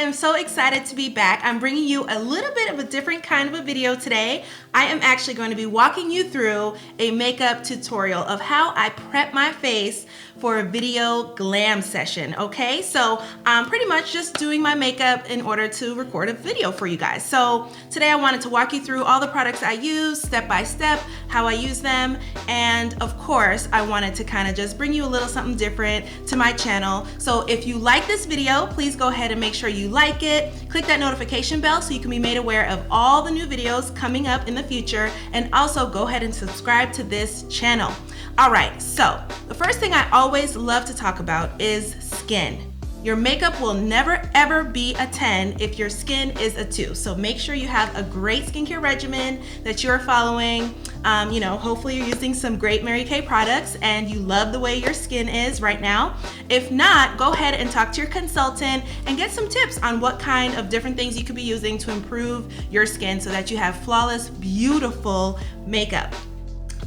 am so excited to be back. I'm bringing you a little bit of a different kind of a video today. I am actually going to be walking you through a makeup tutorial of how I prep my face for a video glam session, okay? So I'm pretty much just doing my makeup in order to record a video for you guys. So today I wanted to walk you through all the products I use, step by step, how I use them, and of course, I wanted to kind of just bring you a little something different to my channel. So if you like this video, please go ahead and make sure you like it, click that notification bell so you can be made aware of all the new videos coming up in the future, and also go ahead and subscribe to this channel. All right, so the first thing I always love to talk about is skin. Your makeup will never ever be a 10 if your skin is a 2. So make sure you have a great skincare regimen that you're following. Hopefully you're using some great Mary Kay products and you love the way your skin is right now. If not, go ahead and talk to your consultant and get some tips on what kind of different things you could be using to improve your skin so that you have flawless, beautiful makeup.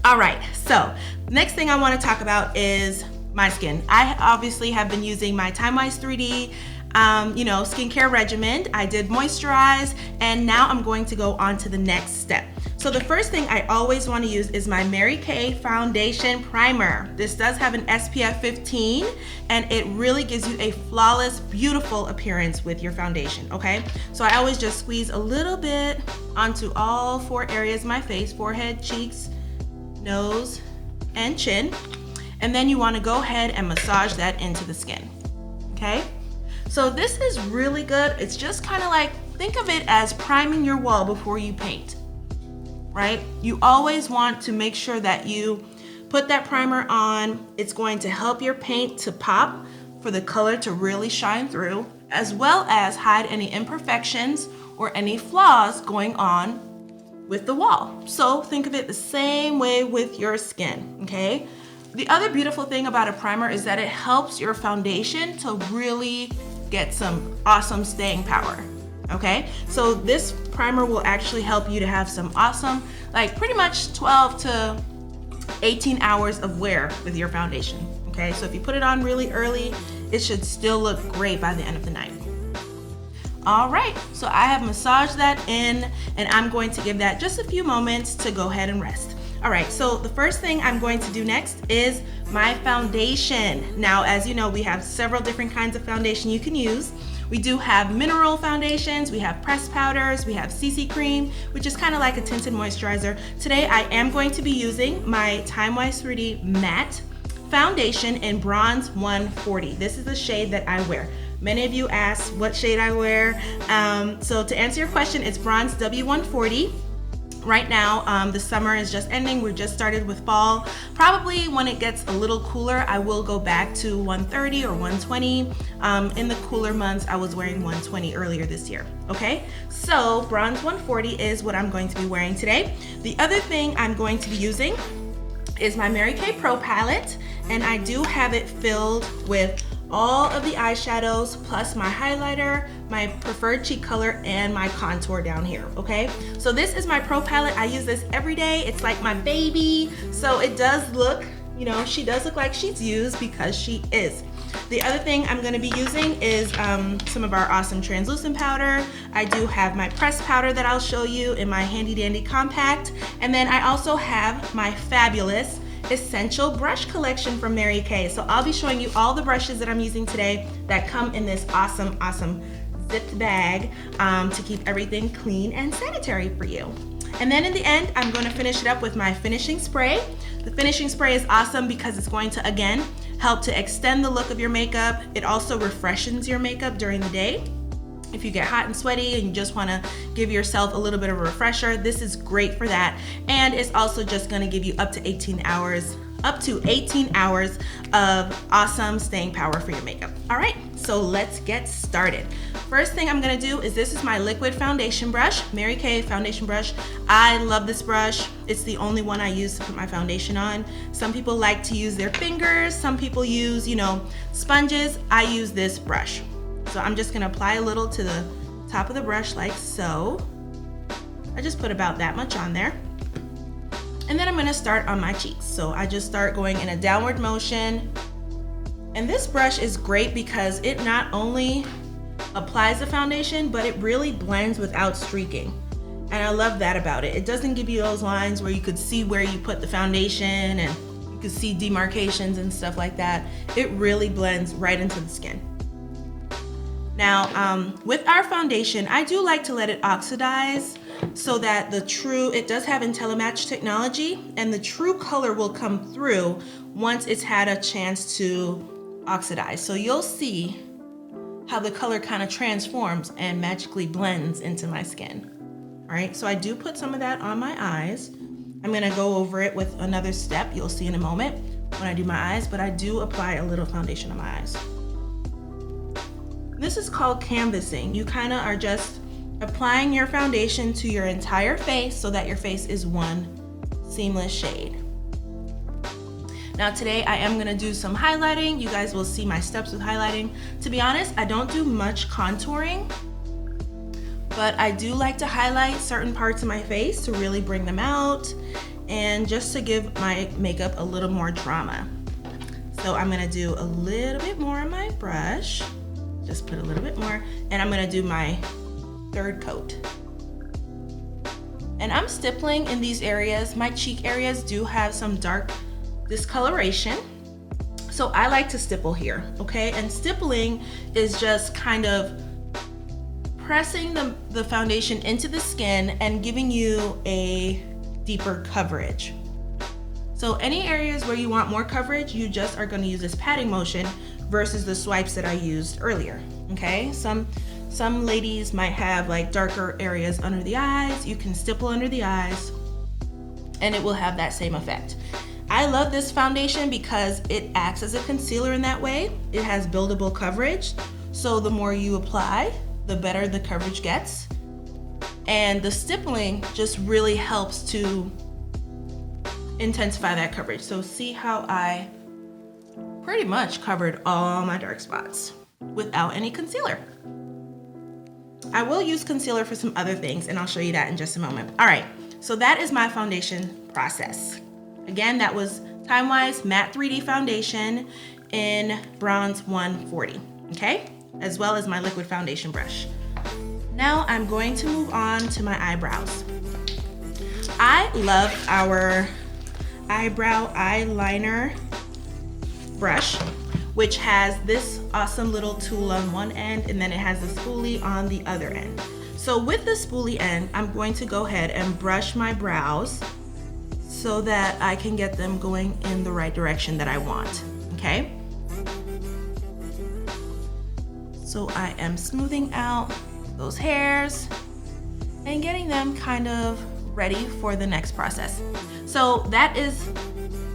All right, so next thing I want to talk about is my skin. I obviously have been using my Time-Wise 3D skincare regimen. I did moisturize, and now I'm going to go on to the next step. So the first thing I always want to use is my Mary Kay foundation primer. This does have an SPF 15 and it really gives you a flawless, beautiful appearance with your foundation, okay? So I always just squeeze a little bit onto all 4 areas of my face: forehead, cheeks, nose, and chin. And then you want to go ahead and massage that into the skin, okay? So this is really good. It's just kind of like, think of it as priming your wall before you paint, right? You always want to make sure that you put that primer on. It's going to help your paint to pop, for the color to really shine through, as well as hide any imperfections or any flaws going on with the wall. So think of it the same way with your skin, okay? The other beautiful thing about a primer is that it helps your foundation to really get some awesome staying power, okay? So this primer will actually help you to have some awesome, like pretty much 12 to 18 hours of wear with your foundation, okay? So if you put it on really early, it should still look great by the end of the night. All right, so I have massaged that in, and I'm going to give that just a few moments to go ahead and rest. All right, so the first thing I'm going to do next is my foundation. Now, as you know, we have several different kinds of foundation you can use. We do have mineral foundations, we have pressed powders, we have CC cream, which is kind of like a tinted moisturizer. Today, I am going to be using my Time-Wise 3D Matte Foundation in Bronze 140. This is the shade that I wear. Many of you asked what shade I wear. So to answer your question, it's Bronze W140. Right now, the summer is just ending. We're just started with fall. Probably when it gets a little cooler, I will go back to 130 or 120. In the cooler months, I was wearing 120 earlier this year, okay? So Bronze 140 is what I'm going to be wearing today. The other thing I'm going to be using is my Mary Kay Pro palette, and I do have it filled with all of the eyeshadows plus my highlighter, my preferred cheek color, and my contour down here, okay? So this is my Pro palette. I use this every day. It's like my baby. So it does look, she does look like she's used because she is. The other thing I'm gonna be using is some of our awesome translucent powder. I do have my pressed powder that I'll show you in my handy dandy compact. And then I also have my fabulous essential brush collection from Mary Kay. So I'll be showing you all the brushes that I'm using today that come in this awesome zipped bag to keep everything clean and sanitary for you. And then in the end, I'm going to finish it up with my finishing spray. The finishing spray is awesome because it's going to, again, help to extend the look of your makeup. It also refreshes your makeup during the day. If you get hot and sweaty and you just want to give yourself a little bit of a refresher, this is great for that. And it's also just going to give you up to 18 hours of awesome staying power for your makeup. All right, so let's get started. First thing I'm going to do is, this is my liquid foundation brush, Mary Kay foundation brush. I love this brush. It's the only one I use to put my foundation on. Some people like to use their fingers. Some people use, sponges. I use this brush. So I'm just gonna apply a little to the top of the brush like so. I just put about that much on there. And then I'm gonna start on my cheeks. So I just start going in a downward motion. And this brush is great because it not only applies the foundation, but it really blends without streaking. And I love that about it. It doesn't give you those lines where you could see where you put the foundation and you could see demarcations and stuff like that. It really blends right into the skin. Now, with our foundation, I do like to let it oxidize so that it does have IntelliMatch technology, and the true color will come through once it's had a chance to oxidize. So you'll see how the color kind of transforms and magically blends into my skin. All right, so I do put some of that on my eyes. I'm gonna go over it with another step you'll see in a moment when I do my eyes, but I do apply a little foundation on my eyes. This is called canvassing. You kind of are just applying your foundation to your entire face so that your face is one seamless shade. Now today I am gonna do some highlighting. You guys will see my steps with highlighting. To be honest, I don't do much contouring, but I do like to highlight certain parts of my face to really bring them out and just to give my makeup a little more drama. So I'm gonna do a little bit more on my brush. Just put a little bit more, and I'm gonna do my third coat. And I'm stippling in these areas. My cheek areas do have some dark discoloration, so I like to stipple here, okay? And stippling is just kind of pressing the foundation into the skin and giving you a deeper coverage. So any areas where you want more coverage, you just are gonna use this patting motion versus the swipes that I used earlier, okay? Some ladies might have like darker areas under the eyes. You can stipple under the eyes and it will have that same effect. I love this foundation because it acts as a concealer in that way. It has buildable coverage, so the more you apply, the better the coverage gets. And the stippling just really helps to intensify that coverage. So see how I pretty much covered all my dark spots without any concealer. I will use concealer for some other things, and I'll show you that in just a moment. All right, so that is my foundation process. Again, that was Time Wise Matte 3D Foundation in Bronze 140, okay? As well as my liquid foundation brush. Now I'm going to move on to my eyebrows. I love our Eyebrow Eyeliner brush, which has this awesome little tool on one end, and then it has the spoolie on the other end. So with the spoolie end, I'm going to go ahead and brush my brows so that I can get them going in the right direction that I want, okay? So I am smoothing out those hairs and getting them kind of ready for the next process. So that is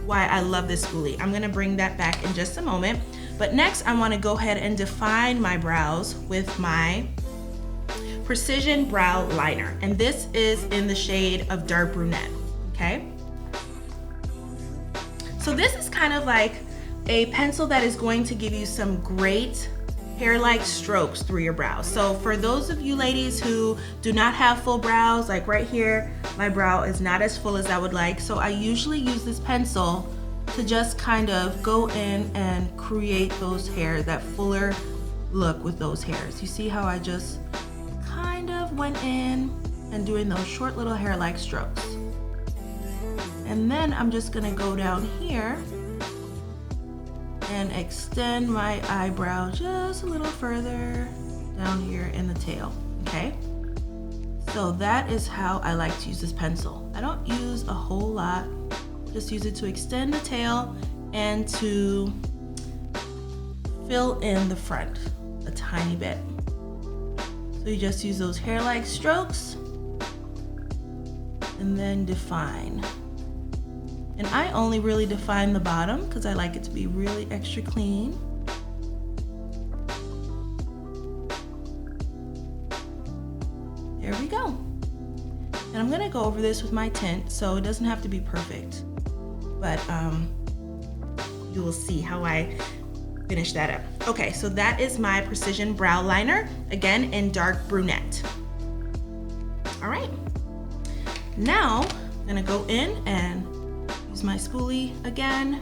why I love this spoolie. I'm gonna bring that back in just a moment. But next I wanna go ahead and define my brows with my Precision Brow Liner. And this is in the shade of Dark Brunette, okay? So this is kind of like a pencil that is going to give you some great hair-like strokes through your brows. So for those of you ladies who do not have full brows, like right here, my brow is not as full as I would like. So I usually use this pencil to just kind of go in and create those hairs, that fuller look with those hairs. You see how I just kind of went in and doing those short little hair-like strokes. And then I'm just gonna go down here and extend my eyebrow just a little further down here in the tail, okay? So that is how I like to use this pencil. I don't use a whole lot, just use it to extend the tail and to fill in the front a tiny bit. So you just use those hair-like strokes and then define. And I only really define the bottom because I like it to be really extra clean. There we go. And I'm gonna go over this with my tint, so it doesn't have to be perfect, but you will see how I finish that up. Okay, so that is my Precision Brow Liner, again in Dark Brunette. All right, now I'm gonna go in and use my spoolie again.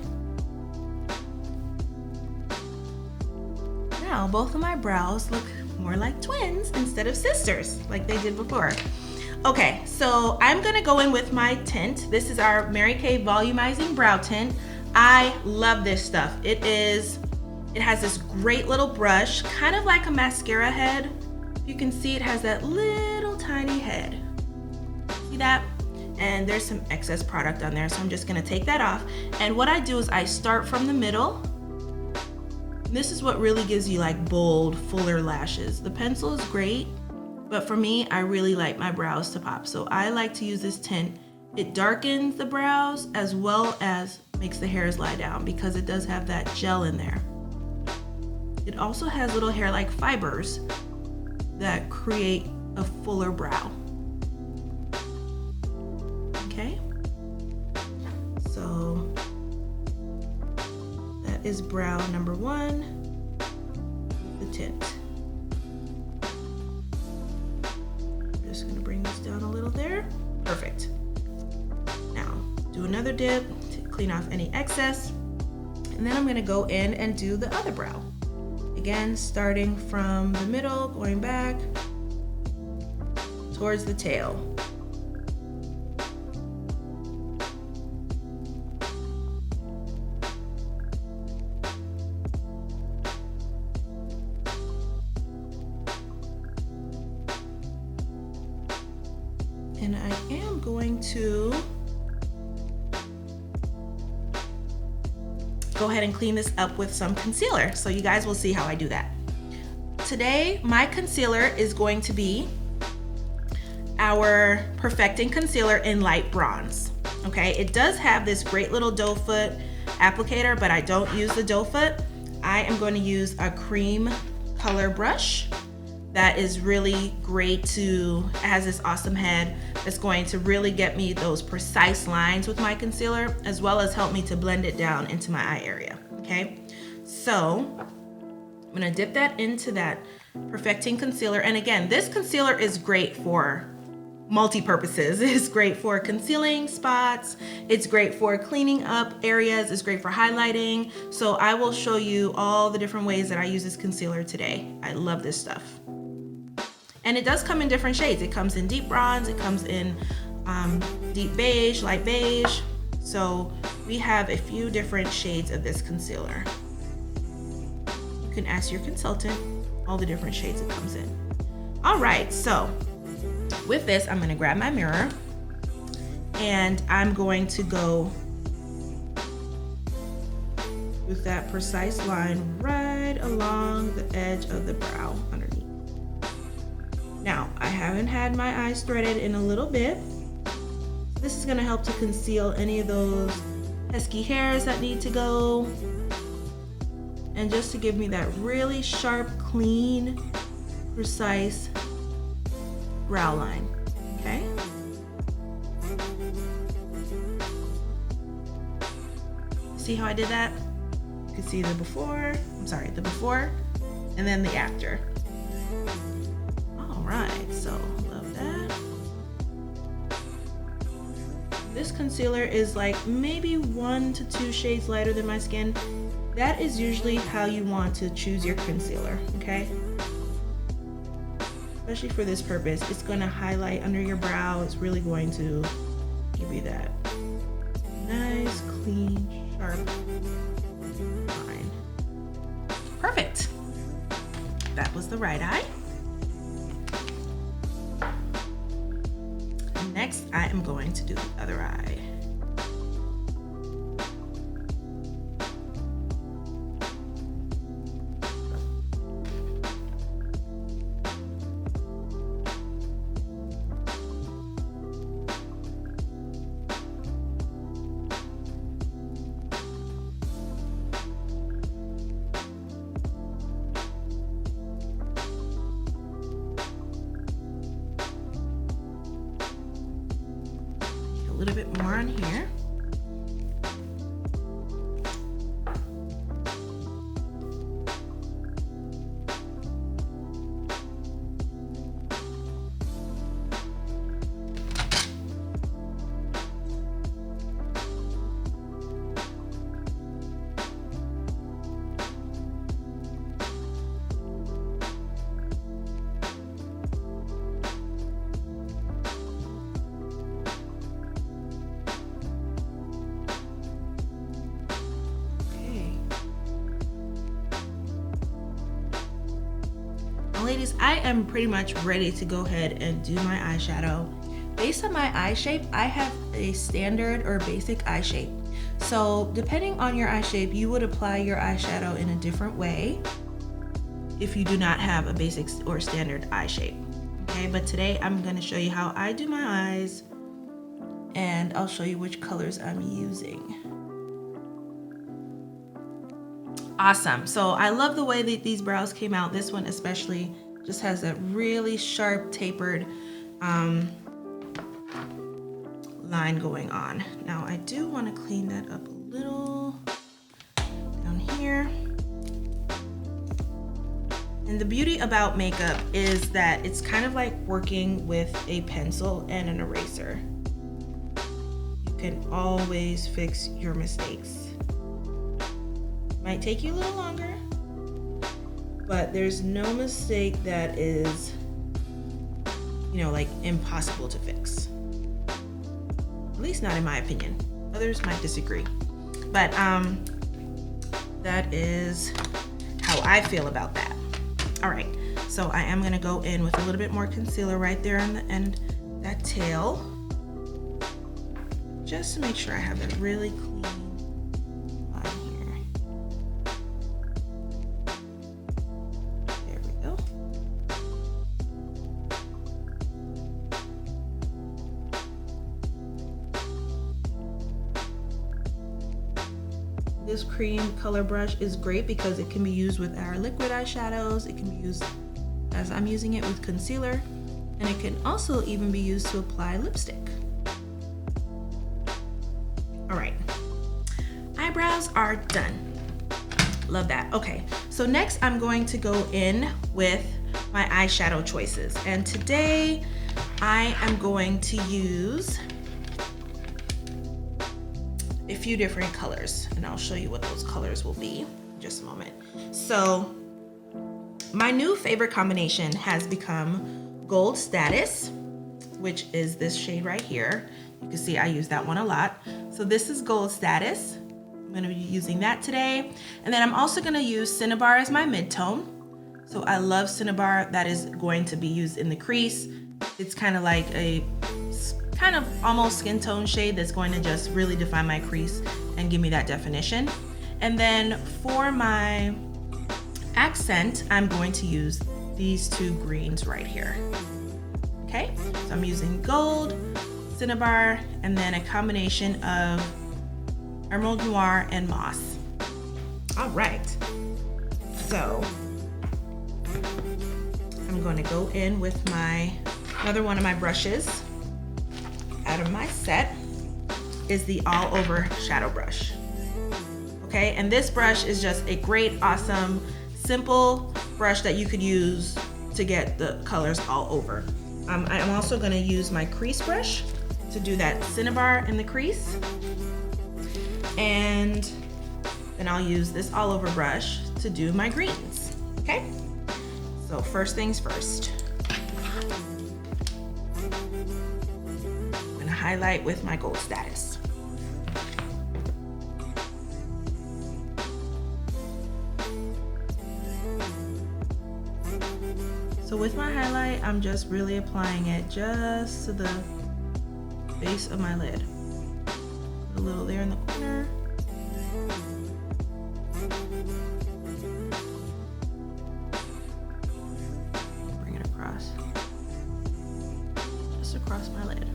Now both of my brows look more like twins instead of sisters like they did before. Okay, so I'm gonna go in with my tint. This is our Mary Kay Volumizing Brow Tint. I love this stuff. It has this great little brush, kind of like a mascara head. You can see it has that little tiny head. See that? And there's some excess product on there, so I'm just gonna take that off. And what I do is I start from the middle. This is what really gives you like bold, fuller lashes. The pencil is great, but for me, I really like my brows to pop. So I like to use this tint. It darkens the brows as well as makes the hairs lie down because it does have that gel in there. It also has little hair-like fibers that create a fuller brow. Okay, so that is brow number 1, the tint. I'm just gonna bring this down a little there. Perfect. Now, do another dip to clean off any excess, and then I'm gonna go in and do the other brow. Again, starting from the middle, going back towards the tail. And I am going to go ahead and clean this up with some concealer. So you guys will see how I do that. Today, my concealer is going to be our Perfecting Concealer in Light Bronze. Okay, it does have this great little doe foot applicator, but I don't use the doe foot. I am going to use a cream color brush that is really great it has this awesome head that's going to really get me those precise lines with my concealer, as well as help me to blend it down into my eye area, okay? So I'm gonna dip that into that Perfecting Concealer. And again, this concealer is great for multi-purposes. It's great for concealing spots, it's great for cleaning up areas, it's great for highlighting. So I will show you all the different ways that I use this concealer today. I love this stuff. And it does come in different shades. It comes in deep bronze, it comes in deep beige, light beige. So we have a few different shades of this concealer. You can ask your consultant all the different shades it comes in. All right, so with this, I'm gonna grab my mirror and I'm going to go with that precise line right along the edge of the brow underneath. Now, I haven't had my eyes threaded in a little bit. This is gonna help to conceal any of those pesky hairs that need to go, and just to give me that really sharp, clean, precise brow line, okay? See how I did that? You can see the before and then the after. Right, so love that. This concealer is like maybe 1 to 2 shades lighter than my skin. That is usually how you want to choose your concealer, okay? Especially for this purpose, it's going to highlight under your brow. It's really going to give you that nice, clean, sharp line. Perfect. That was the right eye. Next, I am going to do the other eye. A little bit more on here. ladies, I am pretty much ready to go ahead and do my eyeshadow. Based on my eye shape, I have a standard or basic eye shape. So depending on your eye shape, you would apply your eyeshadow in a different way if you do not have a basic or standard eye shape. Okay, but today I'm gonna show you how I do my eyes, and I'll show you which colors I'm using. Awesome. So I love the way that these brows came out. This one especially just has a really sharp tapered line going on. Now I do want to clean that up a little down here. And the beauty about makeup is that it's kind of like working with a pencil and an eraser. You can always fix your mistakes. Might take you a little longer, but there's no mistake that is, you know, like impossible to fix. At least not in my opinion. Others might disagree. But that is how I feel about that. All right, so I am gonna go in with a little bit more concealer right there on the end, that tail, just to make sure I have a really clean line here. There we go. This cream color brush is great because it can be used with our liquid eyeshadows. It can be used, as I'm using it, with concealer, and it can also even be used to apply lipstick. All right, eyebrows are done. Love that. Okay, so next I'm going to go in with my eyeshadow choices, and today I am going to use a few different colors, and I'll show you what those colors will be in just a moment. So my new favorite combination has become Gold Status, which is this shade right here. You can see I use that one a lot. So this is Gold Status. I'm gonna be using that today. And then I'm also gonna use Cinnabar as my mid-tone. So I love Cinnabar. That is going to be used in the crease. It's kind of like a kind of almost skin tone shade that's going to just really define my crease and give me that definition. And then for my accent, I'm going to use these two greens right here. Okay, so I'm using Gold, Cinnabar, and then a combination of Emerald Noir and Moss. All right, so I'm going to go in with another one of my brushes out of my set is the All Over Shadow Brush. Okay, and this brush is just a great, awesome, simple brush that you could use to get the colors all over. I'm also gonna use my crease brush to do that Cinnabar in the crease. And then I'll use this All Over brush to do my greens, okay? So first things first. Highlight with my Gold Status. So with my highlight, I'm just really applying it just to the base of my lid. A little there in the corner. Bring it across. Just across my lid.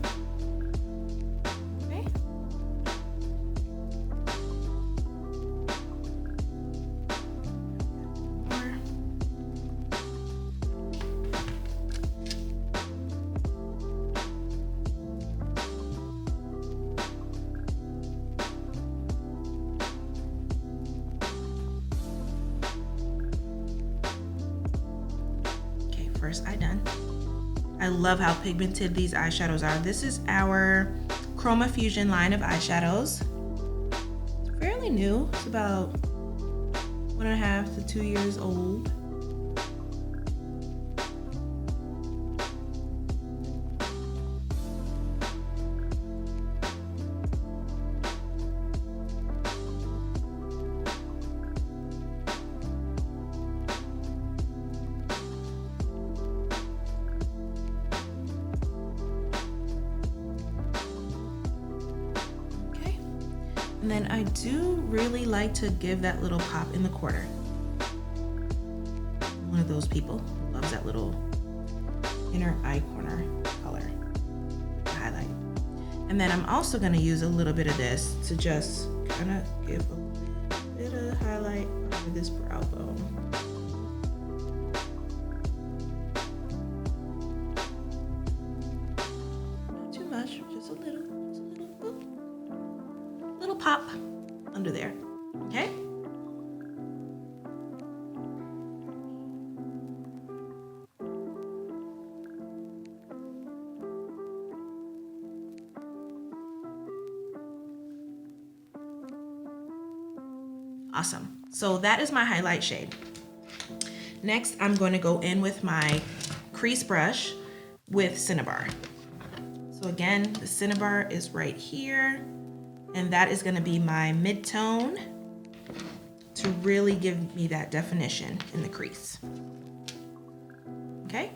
First eye done. I love how pigmented these eyeshadows are. This is our Chroma Fusion line of eyeshadows. It's fairly new. It's about 1.5 to 2 years old. And then I do really like to give that little pop in the corner. One of those people who loves that little inner eye corner color highlight. And then I'm also going to use a little bit of this to just kind of give a bit of highlight over this brow bone. Not too much, just a little pop under there, okay? Awesome. So that is my highlight shade. Next, I'm going to go in with my crease brush with Cinnabar. So again, the Cinnabar is right here, and that is going to be my mid-tone to really give me that definition in the crease. Okay,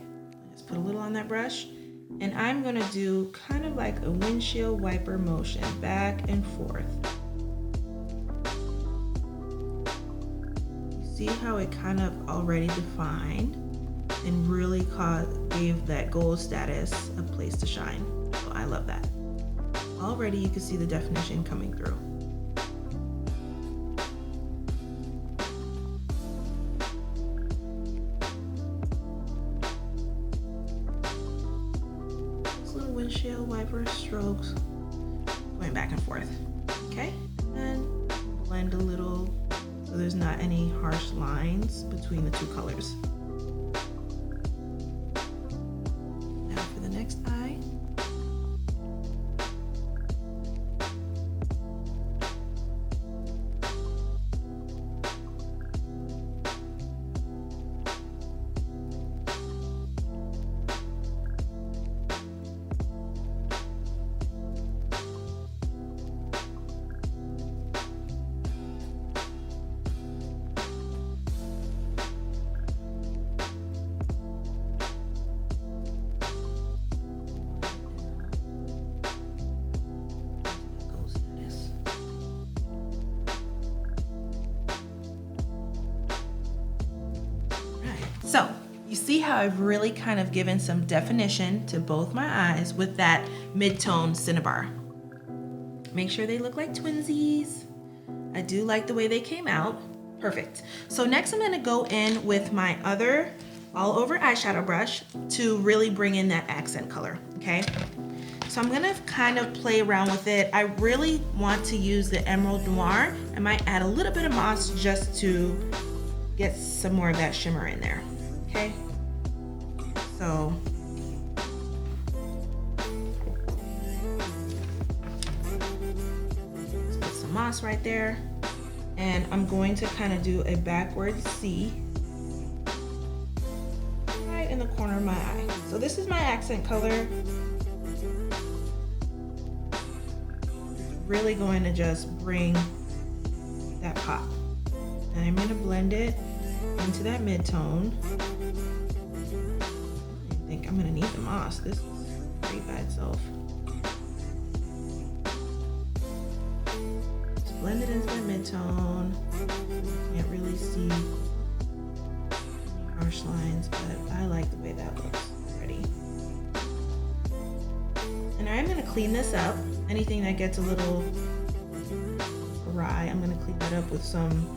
just put a little on that brush, and I'm going to do kind of like a windshield wiper motion back and forth. See how it kind of already defined and really gave that gold status a place to shine. So I love that. Already you can see the definition coming through. These little windshield wiper strokes going back and forth. Okay, and blend a little so there's not any harsh lines between the two colors. Now for the next eye. So you see how I've really kind of given some definition to both my eyes with that mid-tone Cinnabar. Make sure they look like twinsies. I do like the way they came out. Perfect. So next I'm gonna go in with my other all over eyeshadow brush to really bring in that accent color, okay? So I'm gonna kind of play around with it. I really want to use the Emerald Noir. I might add a little bit of moss just to get some more of that shimmer in there. Okay, so let's put some moss right there, and I'm going to kind of do a backward C right in the corner of my eye. So this is my accent color. Really going to just bring that pop, and I'm going to blend it into that mid-tone. I think I'm gonna need the moss. This is great by itself. Just blend it into that mid-tone. Can't really see any harsh lines, but I like the way that looks already. And I'm gonna clean this up. Anything that gets a little awry, I'm gonna clean that up with some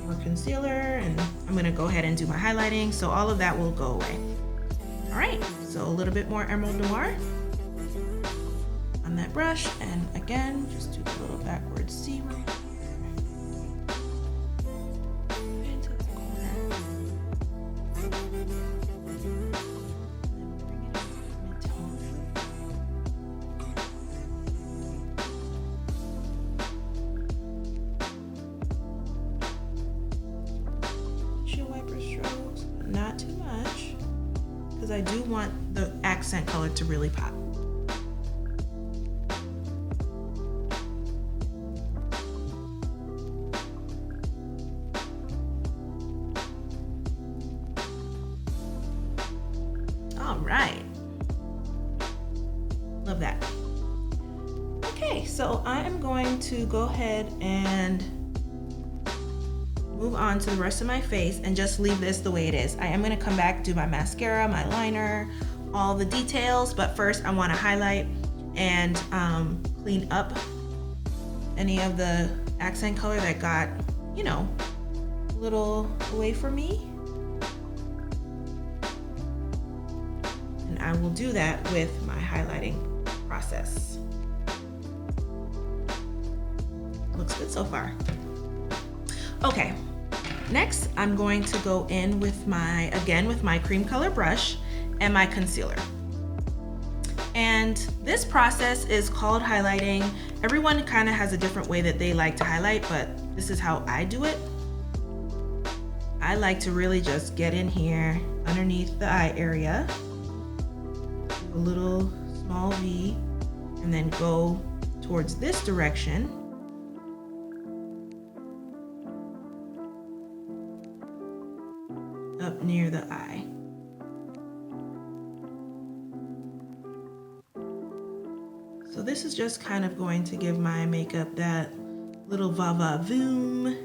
more concealer, and I'm gonna go ahead and do my highlighting, so all of that will go away. All right, so a little bit more Emerald Noir on that brush, and again, just do a little backward C right into the corner. And then bring it into mid-tone. Wiper strokes, but not too much, because I do want the accent color to really pop. All right, love that. Okay. Okay, so I am going to go ahead and move on to the rest of my face and just leave this the way it is. I am going to come back, do my mascara, my liner, all the details, but first I want to highlight and clean up any of the accent color that got, you know, a little away from me. And I will do that with my highlighting process. Looks good so far. Okay, next I'm going to go in with my cream color brush and my concealer. And this process is called highlighting. Everyone kind of has a different way that they like to highlight, but this is how I do it. I like to really just get in here underneath the eye area, a little small V, and then go towards this direction. Up near the eye. So this is just kind of going to give my makeup that little va-va-voom.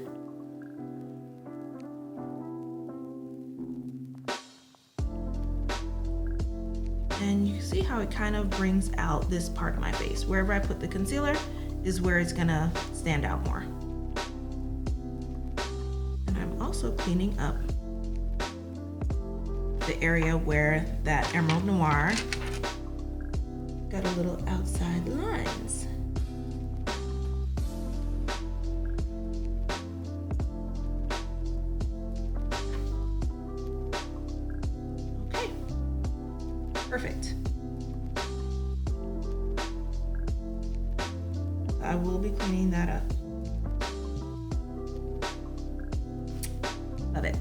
And you can see how it kind of brings out this part of my face. Wherever I put the concealer is where it's gonna stand out more. And I'm also cleaning up the area where that Emerald Noir got a little outside lines. Okay, perfect. I will be cleaning that up. Love it.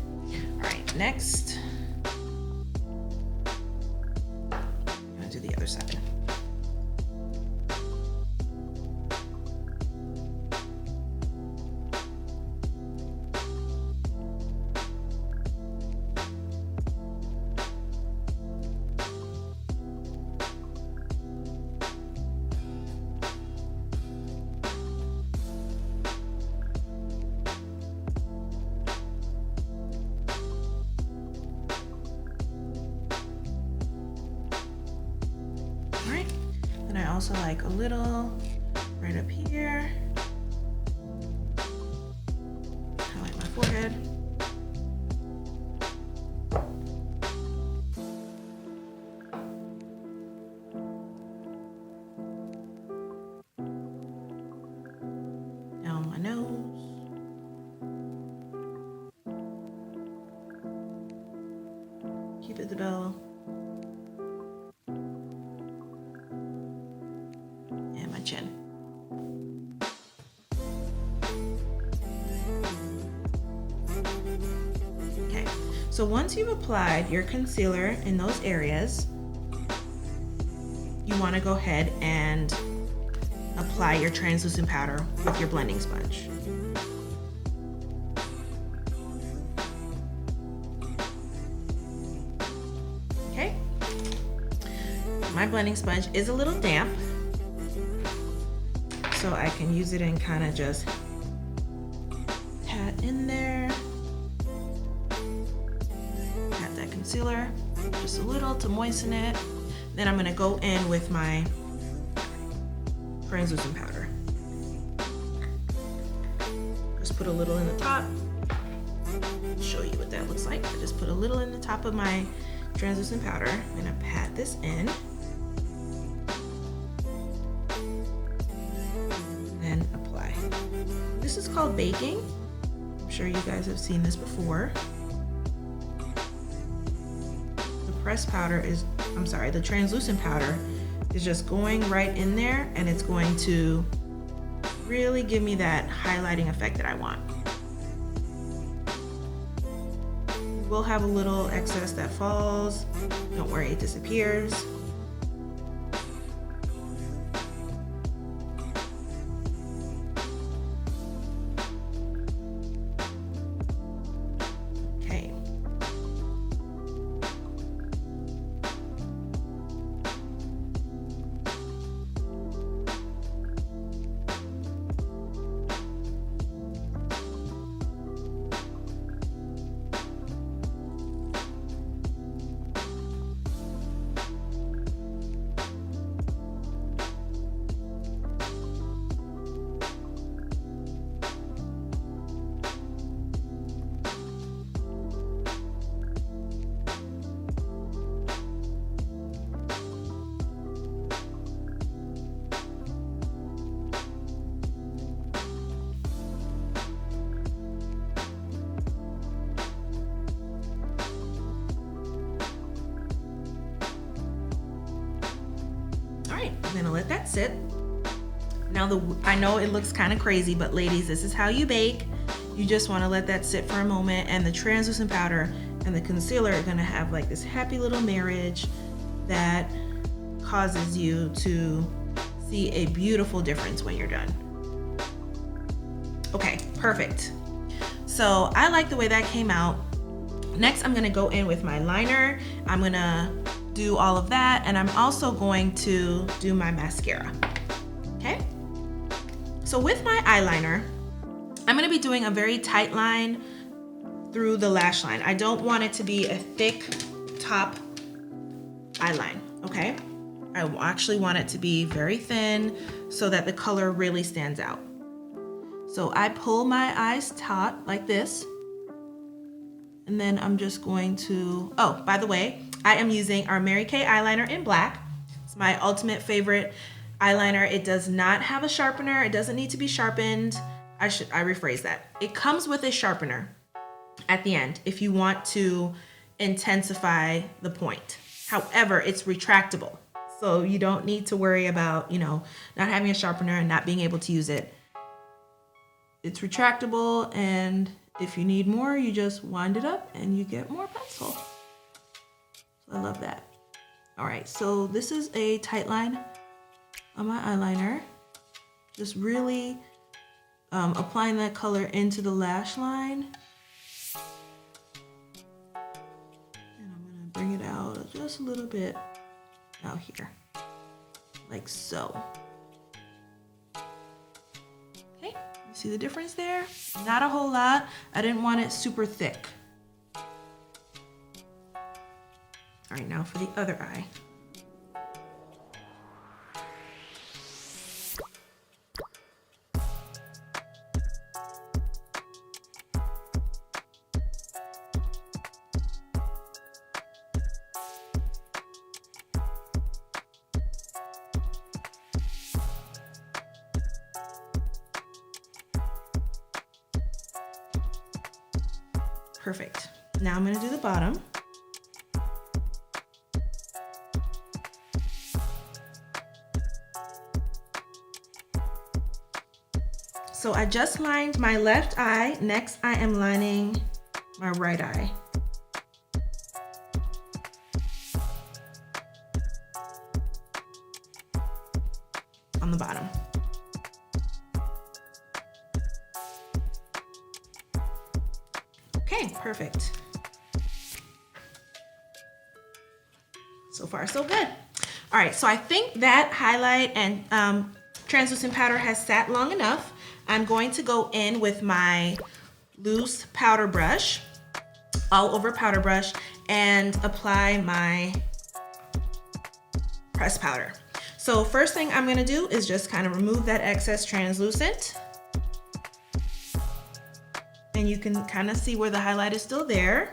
All right, next. To the other side. And I also like a little right up here. Highlight my forehead. Down my nose. Cupid's bow. Chin. Okay, so once you've applied your concealer in those areas, you want to go ahead and apply your translucent powder with your blending sponge. Okay, my blending sponge is a little damp, so I can use it and kind of just pat in there. Pat that concealer just a little to moisten it. Then I'm gonna go in with my translucent powder. Just put a little in the top. I'll show you what that looks like. I just put a little in the top of my translucent powder. I'm gonna pat this in. Apply. This is called baking. I'm sure you guys have seen this before. The translucent powder is just going right in there, and it's going to really give me that highlighting effect that I want. We'll have a little excess that falls. Don't worry, it disappears. right, I'm gonna let that sit. Now I know it looks kind of crazy, but ladies, this is how you bake. You just want to let that sit for a moment, and the translucent powder and the concealer are gonna have like this happy little marriage that causes you to see a beautiful difference when you're done. Okay, perfect. So I like the way that came out. Next, I'm gonna go in with my liner. I'm gonna do all of that, and I'm also going to do my mascara, okay? So with my eyeliner, I'm gonna be doing a very tight line through the lash line. I don't want it to be a thick top eyeline, okay? I actually want it to be very thin so that the color really stands out. So I pull my eyes taut like this, and then I'm just going to, oh, by the way, I am using our Mary Kay eyeliner in black. It's my ultimate favorite eyeliner. It does not have a sharpener. It doesn't need to be sharpened. I rephrase that. It comes with a sharpener at the end if you want to intensify the point. However, it's retractable. So you don't need to worry about, not having a sharpener and not being able to use it. It's retractable, and if you need more, you just wind it up and you get more pencil. So I love that. All right, so this is a tight line on my eyeliner. Just really applying that color into the lash line. And I'm gonna bring it out just a little bit out here, like so. Okay, you see the difference there? Not a whole lot. I didn't want it super thick. All right, now for the other eye. Perfect. Now I'm gonna do the bottom. So I just lined my left eye. Next, I am lining my right eye. On the bottom. Okay, perfect. So far, so good. All right, so I think that highlight and translucent powder has sat long enough. I'm going to go in with my loose powder brush, all over powder brush, and apply my pressed powder. So first thing I'm gonna do is just kind of remove that excess translucent. And you can kind of see where the highlight is still there.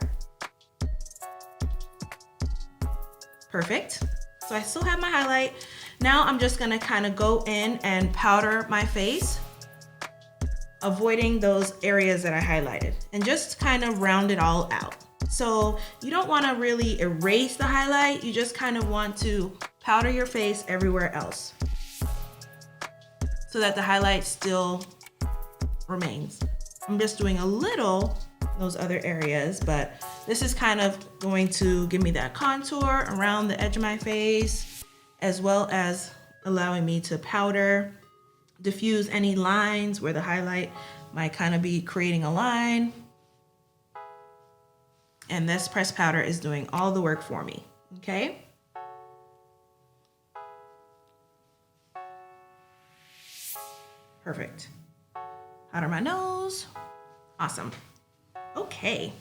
Perfect. So I still have my highlight. Now I'm just gonna kind of go in and powder my face, avoiding those areas that I highlighted, and just kind of round it all out. So you don't want to really erase the highlight, you just kind of want to powder your face everywhere else so that the highlight still remains. I'm just doing a little those other areas, but this is kind of going to give me that contour around the edge of my face, as well as allowing me to powder, diffuse any lines where the highlight might kind of be creating a line. And this pressed powder is doing all the work for me, okay? Perfect. Powder my nose. Awesome. Okay.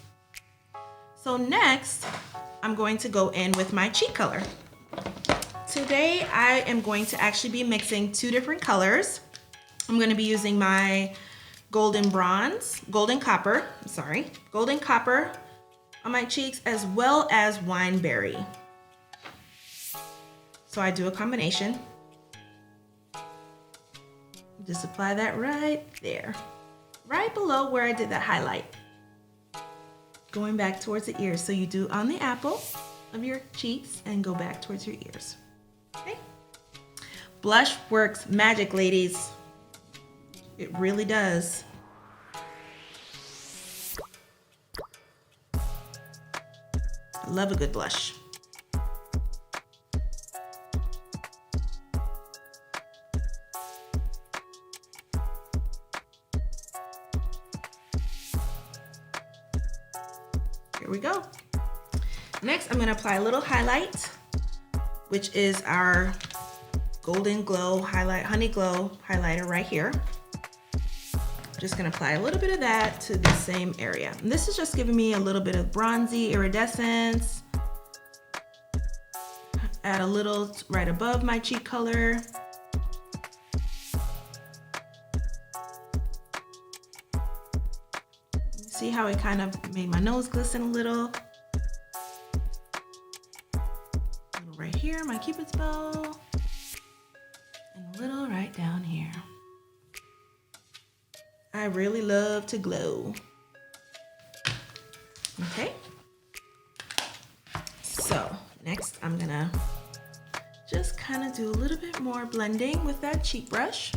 So next, I'm going to go in with my cheek color. Today, I am going to actually be mixing two different colors. I'm going to be using my golden copper on my cheeks, as well as wine berry. So I do a combination. Just apply that right there, right below where I did that highlight. Going back towards the ears. So you do on the apple of your cheeks and go back towards your ears. Okay. Blush works magic, ladies. It really does. I love a good blush. Here we go. Next, I'm gonna apply a little highlight, which is our Golden Glow Highlight, Honey Glow highlighter right here. I'm just gonna apply a little bit of that to the same area. And this is just giving me a little bit of bronzy iridescence. Add a little right above my cheek color. See how it kind of made my nose glisten a little. Right here, my Cupid's bow. And a little right down here. I really love to glow. Okay. So next I'm gonna just kind of do a little bit more blending with that cheek brush.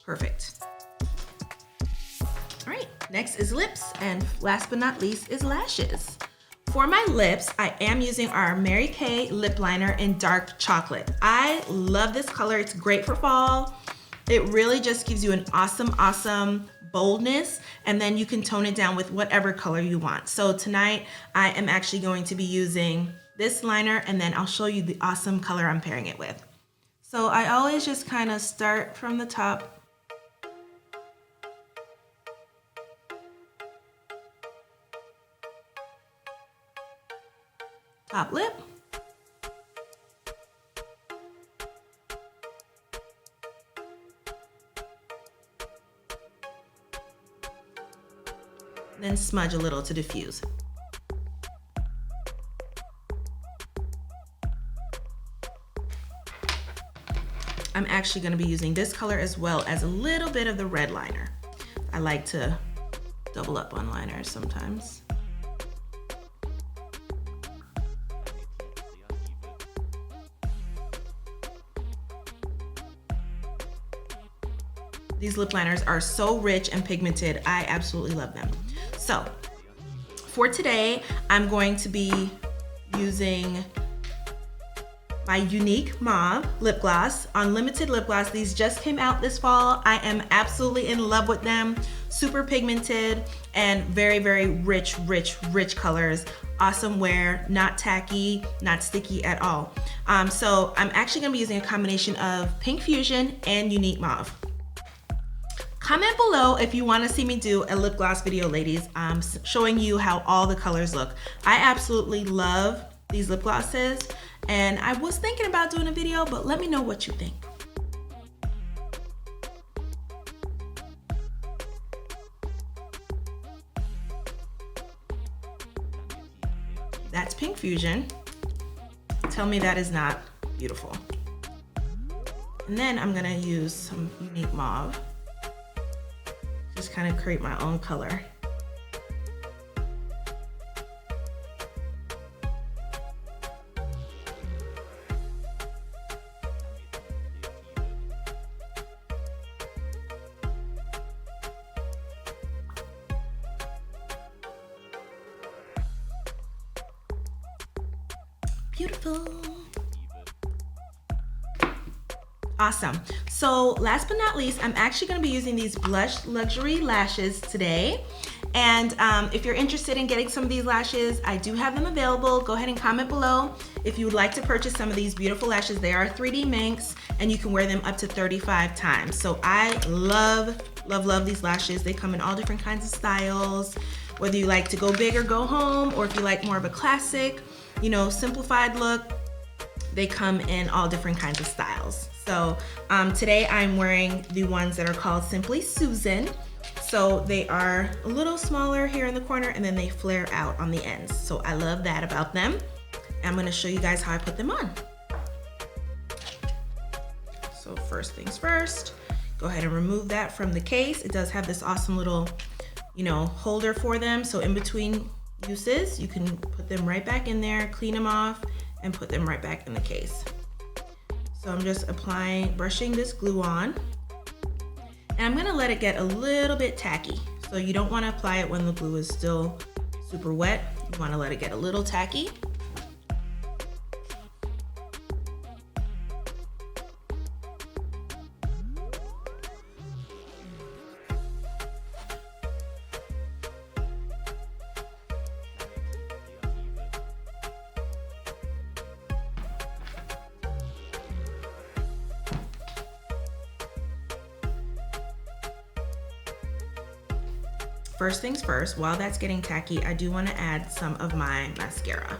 Perfect. All right, next is lips, and last but not least is lashes. For my lips, I am using our Mary Kay lip liner in dark chocolate. I love this color. It's great for fall. It really just gives you an awesome boldness, and then you can tone it down with whatever color you want. So tonight, I am actually going to be using this liner, and then I'll show you the awesome color I'm pairing it with. So I always just kind of start from the top. Top lip. Then smudge a little to diffuse. I'm actually going to be using this color as well as a little bit of the red liner. I like to double up on liners sometimes. These lip liners are so rich and pigmented. I absolutely love them. So for today, I'm going to be using my Unique Mauve lip gloss, Unlimited lip gloss. These just came out this fall. I am absolutely in love with them. Super pigmented and very rich colors. Awesome wear, not tacky, not sticky at all. So I'm actually gonna be using a combination of Pink Fusion and Unique Mauve. Comment below if you want to see me do a lip gloss video, ladies, showing you how all the colors look. I absolutely love these lip glosses, and I was thinking about doing a video, but let me know what you think. That's Pink Fusion. Tell me that is not beautiful. And then I'm gonna use some Unique Mauve. Just kind of create my own color. Beautiful. Awesome. So last but not least, I'm actually going to be using these Blush Luxury lashes today. And if you're interested in getting some of these lashes, I do have them available. Go ahead and comment below if you would like to purchase some of these beautiful lashes. They are 3D minks and you can wear them up to 35 times. So I love these lashes. They come in all different kinds of styles, whether you like to go big or go home, or if you like more of a classic, you know, simplified look. They come in all different kinds of styles. So today I'm wearing the ones that are called Simply Susan. So they are a little smaller here in the corner and then they flare out on the ends. So I love that about them. I'm gonna show you guys how I put them on. So first things first, go ahead and remove that from the case. It does have this awesome little, you know, holder for them. So in between uses, you can put them right back in there, clean them off, and put them right back in the case. So I'm just brushing this glue on, and I'm gonna let it get a little bit tacky. So you don't wanna apply it when the glue is still super wet. You wanna let it get a little tacky. First things first, while that's getting tacky, I do want to add some of my mascara.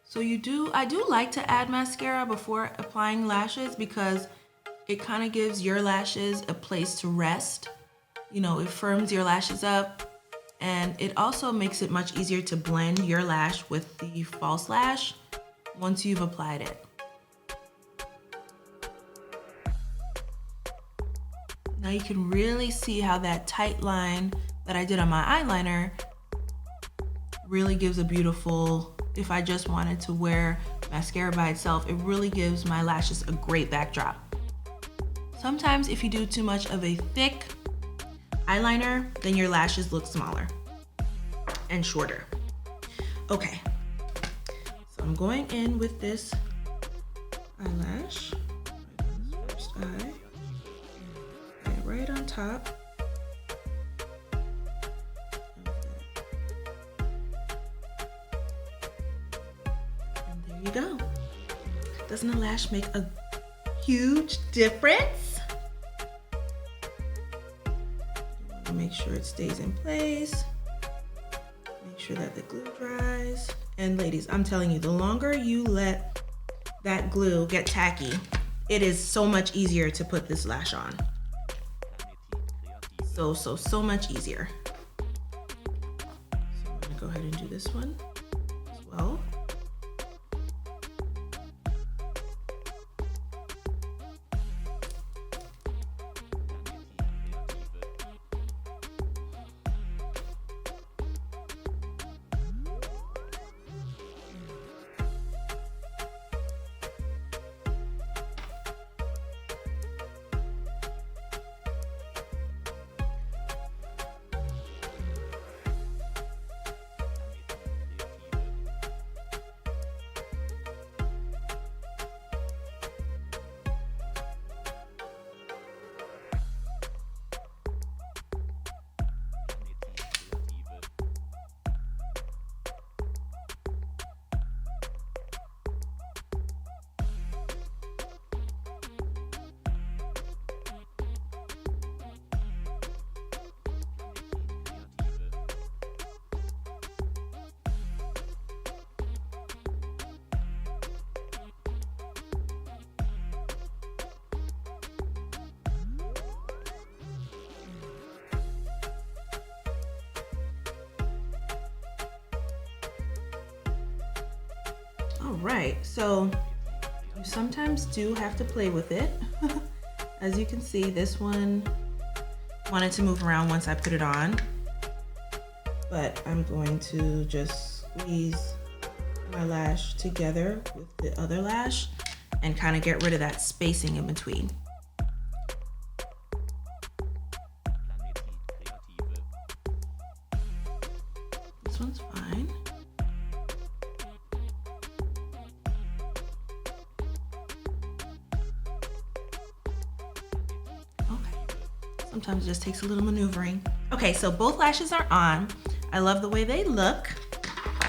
So I do like to add mascara before applying lashes because it kind of gives your lashes a place to rest. You know, it firms your lashes up, and it also makes it much easier to blend your lash with the false lash once you've applied it. Now you can really see how that tight line that I did on my eyeliner really gives a beautiful, if I just wanted to wear mascara by itself, it really gives my lashes a great backdrop. Sometimes if you do too much of a thick eyeliner, then your lashes look smaller and shorter. Okay, so I'm going in with this eyelash, first eye. Right on top. And there you go. Doesn't a lash make a huge difference? You want to make sure it stays in place. Make sure that the glue dries. And ladies, I'm telling you, the longer you let that glue get tacky, it is so much easier to put this lash on. So much easier. So I'm gonna go ahead and do this one as well. All right, so you sometimes do have to play with it. As you can see, this one wanted to move around once I put it on, but I'm going to just squeeze my lash together with the other lash and kind of get rid of that spacing in between. This one's fine. Sometimes it just takes a little maneuvering. Okay, so both lashes are on. I love the way they look,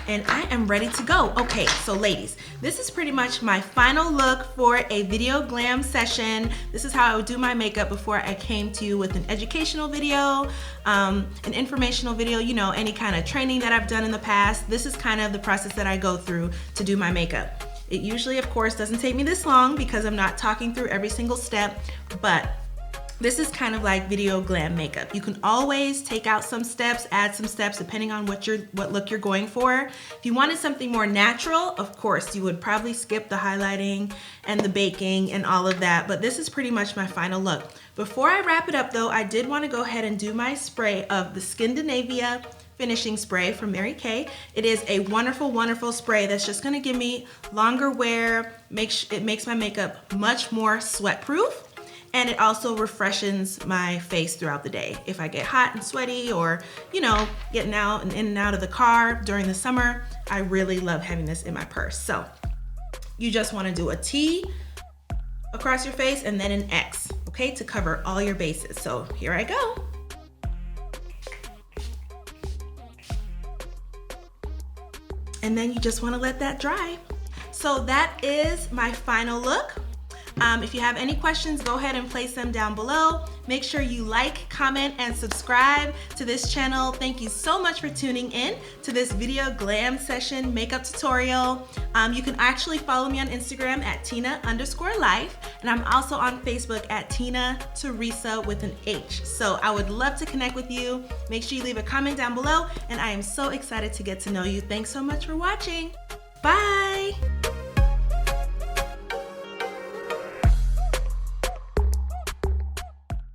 and I am ready to go. Okay, so ladies, this is pretty much my final look for a video glam session. This is how I would do my makeup before I came to you with an educational video, an informational video, you know, any kind of training that I've done in the past. This is kind of the process that I go through to do my makeup. It usually, of course, doesn't take me this long because I'm not talking through every single step, but This is kind of like video glam makeup. You can always take out some steps, add some steps, depending on what look you're going for. If you wanted something more natural, of course, you would probably skip the highlighting and the baking and all of that, but this is pretty much my final look. Before I wrap it up though, I did want to go ahead and do my spray of the Skindinavia finishing spray from Mary Kay. It is a wonderful, wonderful spray that's just gonna give me longer wear, it makes my makeup much more sweat proof. And it also refreshes my face throughout the day. If I get hot and sweaty or, you know, getting out and in and out of the car during the summer, I really love having this in my purse. So you just wanna do a T across your face and then an X, okay, to cover all your bases. So here I go. And then you just wanna let that dry. So that is my final look. If you have any questions, go ahead and place them down below. Make sure you like, comment, and subscribe to this channel. Thank you so much for tuning in to this video glam session makeup tutorial. You can actually follow me on Instagram at Tina_life, and I'm also on Facebook at Tina Teresa with an H. So I would love to connect with you. Make sure you leave a comment down below, and I am so excited to get to know you. Thanks so much for watching. Bye.